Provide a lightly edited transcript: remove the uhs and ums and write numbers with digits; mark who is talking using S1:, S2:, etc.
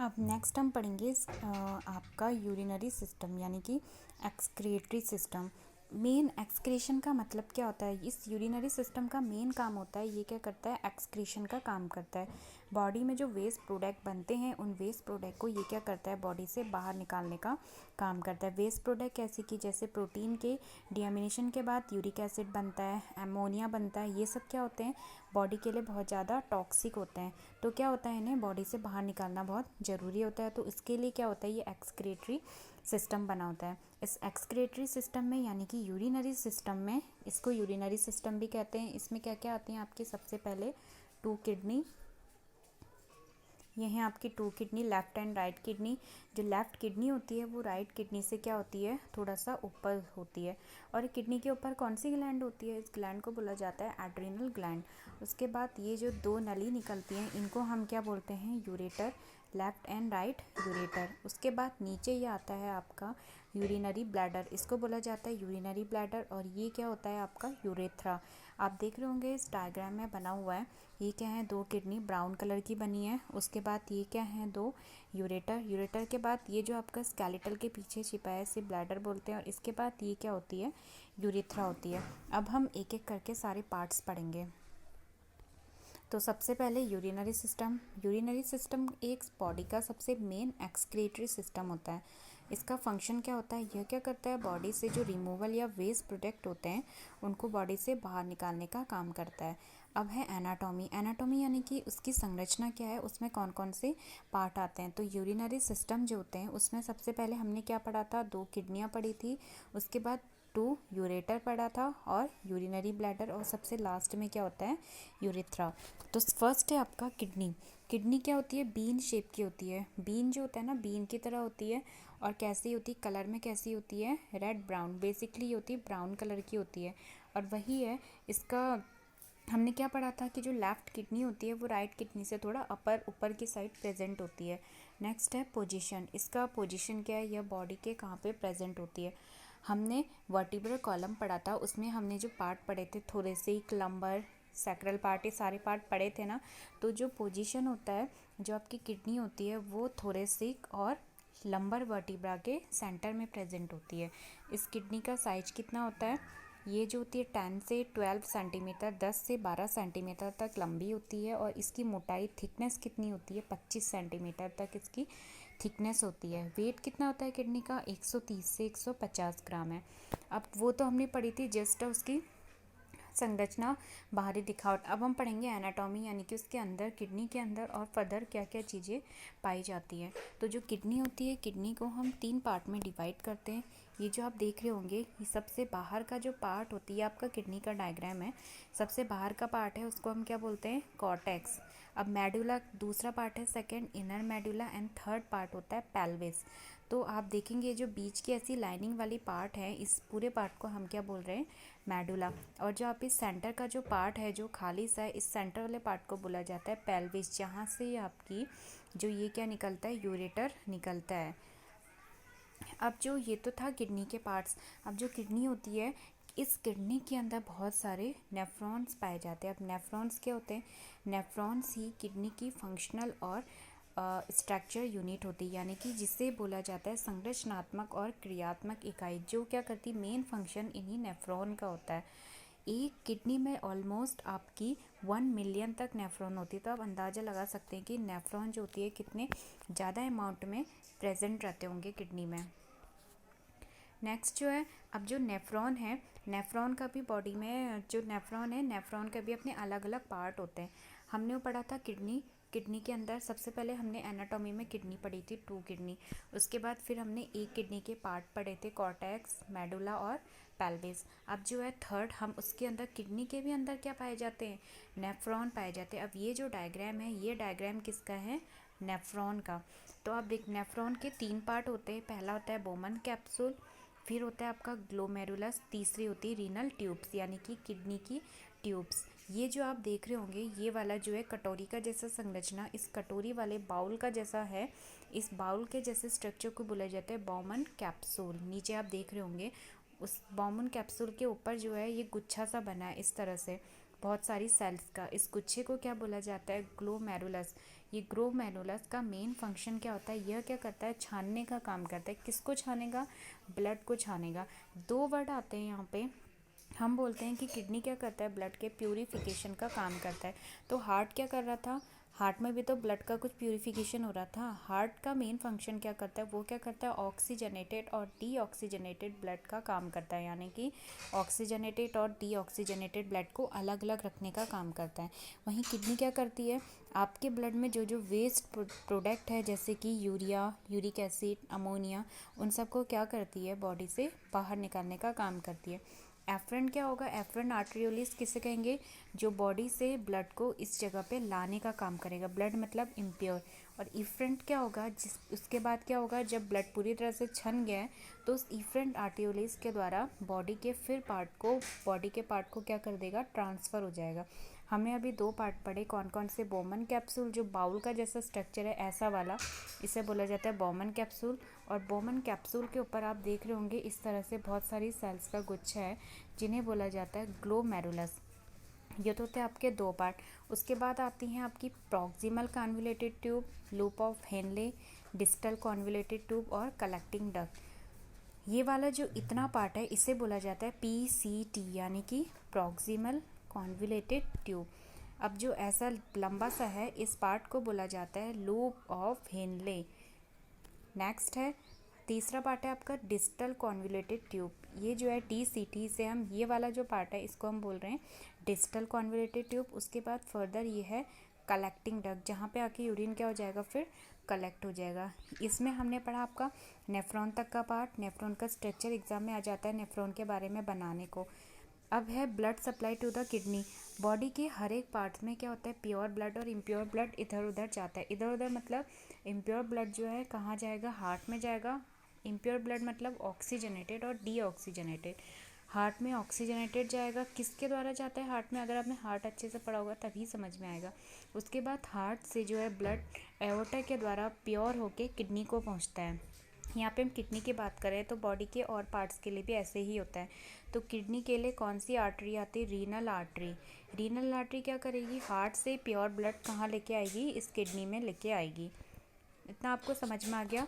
S1: अब नेक्स्ट हम पढ़ेंगे आपका यूरिनरी सिस्टम यानी कि एक्सक्रीटरी सिस्टम। मेन एक्सक्रीशन का मतलब क्या होता है? इस यूरिनरी सिस्टम का मेन काम होता है, ये क्या करता है? एक्सक्रीशन का काम करता है। बॉडी में जो वेस्ट प्रोडक्ट बनते हैं उन वेस्ट प्रोडक्ट को ये क्या करता है? बॉडी से बाहर निकालने का काम करता है। वेस्ट प्रोडक्ट कैसे कि जैसे प्रोटीन के डिएमिनेशन के बाद यूरिक एसिड बनता है, अमोनिया बनता है, ये सब क्या होते हैं? बॉडी के लिए बहुत ज़्यादा टॉक्सिक होते हैं। तो क्या होता है, इन्हें बॉडी से बाहर निकालना बहुत ज़रूरी होता है। तो इसके लिए क्या होता है? ये एक्सक्रीटरी सिस्टम बना होता है। इस एक्सक्रीटरी सिस्टम में यानी कि यूरिनरी सिस्टम में, इसको यूरिनरी सिस्टम भी कहते हैं। इसमें क्या क्या आती हैं आपकी? सबसे पहले 2 किडनी, ये हैं आपकी 2 kidney, left and right kidney. जो लेफ़्ट किडनी होती है वो राइट किडनी से क्या होती है? थोड़ा सा ऊपर होती है। और किडनी के ऊपर कौन सी ग्लैंड होती है? इस ग्लैंड को बोला जाता है एड्रिनल ग्लैंड। उसके बाद ये जो 2 नली निकलती हैं इनको हम क्या बोलते हैं? Ureter, left and right ureter. उसके बाद नीचे ये आता है आपका यूरिनरी ब्लैडर, इसको बोला जाता है यूरिनरी ब्लैडर। और ये क्या होता है आपका? यूरेथ्रा। आप देख रहे होंगे इस डायग्राम में बना हुआ है, ये क्या है? 2 किडनी ब्राउन कलर की बनी है। उसके बाद ये क्या है? 2 यूरेटर। यूरेटर के बाद ये जो आपका स्केलेटल के पीछे छिपा है इसे ब्लैडर बोलते हैं। और इसके बाद ये क्या होती है? यूरेथ्रा होती है। अब हम एक एक करके सारे पार्ट्स पढ़ेंगे। तो सबसे पहले यूरिनरी सिस्टम। यूरिनरी सिस्टम एक बॉडी का सबसे मेन एक्सक्रीटरी सिस्टम होता है। इसका फंक्शन क्या होता है? यह क्या करता है? बॉडी से जो रिमूवल या वेस्ट प्रोडक्ट होते हैं उनको बॉडी से बाहर निकालने का काम करता है। अब है एनाटॉमी। एनाटॉमी यानी कि उसकी संरचना क्या है, उसमें कौन कौन से पार्ट आते हैं। तो यूरिनरी सिस्टम जो होते हैं उसमें सबसे पहले हमने क्या पढ़ा था? 2 किडनियाँ पढ़ी थी। उसके बाद 2 यूरेटर पढ़ा था और यूरिनरी ब्लैडर, और सबसे लास्ट में क्या होता है? यूरेथ्रा। तो फर्स्ट है आपका किडनी। किडनी क्या होती है? बीन शेप की होती है। बीन जो होता है ना, बीन की तरह होती है। और कैसी होती है? कलर में कैसी होती है? रेड ब्राउन, बेसिकली होती है ब्राउन कलर की होती है। और वही है इसका, हमने क्या पढ़ा था कि जो लेफ़्ट किडनी होती है वो राइट किडनी से थोड़ा ऊपर की साइड प्रेजेंट होती है। नेक्स्ट है पोजीशन। इसका पोजीशन क्या है? यह बॉडी के कहाँ पे प्रेजेंट होती है। हमने वर्टिब्रल कॉलम पढ़ा था, उसमें हमने जो पार्ट पढ़े थे थोरेसिक, लंबर, सैक्रल पार्ट, ये सारे पार्ट पढ़े थे ना। तो जो पोजीशन होता है, जो आपकी किडनी होती है वो थोरेसिक और लंबर वर्टिब्रा के सेंटर में प्रेजेंट होती है। इस किडनी का साइज कितना होता है? ये जो होती है 10 से 12 सेंटीमीटर, 10 से 12 सेंटीमीटर तक लंबी होती है। और इसकी मोटाई, थिकनेस कितनी होती है? 25 सेंटीमीटर तक इसकी थिकनेस होती है। वेट कितना होता है किडनी का? 130 से 150 ग्राम है। अब वो तो हमने पढ़ी थी जस्ट उसकी संरचना, बाहरी दिखावट। अब हम पढ़ेंगे एनाटॉमी यानी कि उसके अंदर, किडनी के अंदर और फर्दर क्या क्या चीज़ें पाई जाती हैं। तो जो किडनी होती है, किडनी को हम 3 पार्ट में डिवाइड करते हैं। ये जो आप देख रहे होंगे, ये सबसे बाहर का जो पार्ट होती है, आपका किडनी का डायग्राम है, सबसे बाहर का पार्ट है उसको हम क्या बोलते हैं? कॉर्टेक्स। अब मेडुला दूसरा पार्ट है, second inner medulla, and third part होता है पेल्विस। तो आप देखेंगे जो बीच की ऐसी लाइनिंग वाली पार्ट है, इस पूरे पार्ट को हम क्या बोल रहे हैं? मेडुला। और जो आप इस सेंटर का जो पार्ट है जो खाली सा है, इस सेंटर वाले पार्ट को बोला जाता है पेल्विस, जहाँ से आपकी जो ये क्या निकलता है? यूरेटर निकलता है। अब जो ये तो था किडनी के पार्ट्स। अब जो किडनी होती है, इस किडनी के अंदर बहुत सारे नेफ्रॉन्स पाए जाते हैं। अब नेफ्रॉन्स क्या होते हैं? नेफ्रॉन्स ही किडनी की फंक्शनल और स्ट्रक्चर यूनिट होती है, यानी कि जिसे बोला जाता है संरचनात्मक और क्रियात्मक इकाई। जो क्या करती? मेन फंक्शन इन्हीं नेफ्रॉन का होता है। एक किडनी में ऑलमोस्ट आपकी 1 मिलियन तक नेफ्रॉन होती है। तो आप अंदाज़ा लगा सकते हैं कि नेफ्रॉन जो होती है कितने ज़्यादा अमाउंट में प्रेजेंट रहते होंगे किडनी में। नेक्स्ट जो है, अब जो नेफ्रॉन है, नेफ्रॉन का भी बॉडी में जो नेफ्रॉन है, नेफ्रॉन के भी अपने अलग अलग पार्ट होते हैं। हमने वो पढ़ा था किडनी। किडनी के अंदर सबसे पहले हमने एनाटॉमी में किडनी पढ़ी थी, 2 किडनी। उसके बाद फिर हमने एक किडनी के पार्ट पढ़े थे, कॉर्टेक्स, मेडुला और पेल्विस। अब जो है थर्ड, हम उसके अंदर किडनी के भी अंदर क्या पाए जाते हैं? नेफ्रॉन पाए जाते हैं। अब ये जो डायग्राम है, ये डायग्राम किसका है? नेफ्रॉन का। तो अब देख, नेफ्रॉन के 3 पार्ट होते हैं। पहला होता है बोमन कैप्सूल, फिर होता है आपका ग्लोमेरुलस, तीसरी होती है रीनल ट्यूब्स यानी कि किडनी की ट्यूब्स। ये जो आप देख रहे होंगे, ये वाला जो है कटोरी का जैसा संरचना, इस कटोरी वाले बाउल का जैसा है। इस बाउल के जैसे स्ट्रक्चर को बोला जाता है बॉमन कैप्सूल। नीचे आप देख रहे होंगे उस बॉमन कैप्सूल के ऊपर जो है ये गुच्छा सा बना है इस तरह से, बहुत सारी सेल्स का। इस गुच्छे को क्या बोला जाता है? ग्लोमेरुलस। ये ग्लोमेरुलस का मेन फंक्शन क्या होता है, यह क्या करता है, छानने का काम करता है। किसको छानेगा, ब्लड को छानेगा। दो वर्ड आते हैं यहाँ पे, हम बोलते हैं कि किडनी क्या करता है, ब्लड के प्यूरिफिकेशन का काम करता है। तो हार्ट क्या कर रहा था, हार्ट में भी तो ब्लड का कुछ प्यूरिफिकेशन हो रहा था। हार्ट का मेन फंक्शन क्या करता है, वो क्या करता है, ऑक्सीजनेटेड और डीऑक्सीजनेटेड ब्लड का काम करता है, यानी कि ऑक्सीजनेटेड और डीऑक्सीजनेटेड ब्लड को अलग अलग रखने का काम करता है। वहीं किडनी क्या करती है, आपके ब्लड में जो जो वेस्ट प्रोडक्ट है, जैसे कि यूरिया, यूरिक एसिड, अमोनिया, उन सबको क्या करती है, बॉडी से बाहर निकालने का काम करती है। एफरेंट क्या होगा, एफरेंट आर्टेरियोलिस किसे कहेंगे, जो बॉडी से ब्लड को इस जगह पे लाने का काम करेगा, ब्लड मतलब इम्प्योर। और इफरेंट क्या होगा, जिस उसके बाद क्या होगा, जब ब्लड पूरी तरह से छन गया है तो उस इफरेंट आर्टेरियोलिस के द्वारा बॉडी के फिर पार्ट को, बॉडी के पार्ट को क्या कर देगा, ट्रांसफ़र हो जाएगा। हमने अभी दो पार्ट पढ़े, कौन कौन से, बोमन कैप्सूल जो बाउल का जैसा स्ट्रक्चर है ऐसा वाला, इसे बोला जाता है बोमन कैप्सूल। और बोमन कैप्सूल के ऊपर आप देख रहे होंगे इस तरह से बहुत सारी सेल्स का गुच्छा है, जिन्हें बोला जाता है ग्लोमेरुलस। ये तो होते हैं आपके दो पार्ट। उसके बाद आती हैं आपकी proximal convoluted tube, loop of Henle, distal convoluted tube और कलेक्टिंग डक्ट। ये वाला जो इतना पार्ट है इसे बोला जाता है PCT, यानी कि प्रॉक्सिमल कॉन्वोल्यूटेड ट्यूब। अब जो ऐसा लंबा सा है, इस पार्ट को बोला जाता है लूप ऑफ हेनले। नेक्स्ट है, तीसरा पार्ट है आपका डिस्टल कॉन्वोल्यूटेड ट्यूब। ये जो है DCT से हम, ये वाला जो पार्ट है इसको हम बोल रहे हैं डिस्टल कॉन्वोल्यूटेड ट्यूब। उसके बाद फर्दर ये है कलेक्टिंग डक्ट, जहाँ पे आके यूरिन क्या हो जाएगा, फिर कलेक्ट हो जाएगा। इसमें हमने पढ़ा आपका नेफ्रॉन तक का पार्ट। नेफ्रॉन का स्ट्रक्चर एग्जाम में आ जाता है नेफ्रॉन के बारे में बनाने को। अब है blood supply to the kidney. Body के हर एक पार्ट में क्या होता है, प्योर ब्लड और इम्प्योर ब्लड इधर उधर जाता है। इधर उधर मतलब इम्प्योर ब्लड जो है कहाँ जाएगा, हार्ट में जाएगा। इम्प्योर ब्लड मतलब ऑक्सीजनेटेड और डीऑक्सीजनेटेड। हार्ट में ऑक्सीजनेटेड जाएगा, किसके द्वारा जाता है हार्ट में, अगर आपने हार्ट अच्छे से पढ़ा होगा तभी समझ में आएगा। उसके बाद हार्ट से जो है ब्लड एओर्टा के द्वारा प्योर होके किडनी को पहुंचता है। यहाँ पे हम किडनी की बात करें तो बॉडी के और पार्ट्स के लिए भी ऐसे ही होता है। तो किडनी के लिए कौन सी आर्टरी आती है, रीनल आर्टरी। रीनल आर्टरी क्या करेगी, हार्ट से प्योर ब्लड कहाँ लेके आएगी, इस किडनी में लेके आएगी। इतना आपको समझ में आ गया।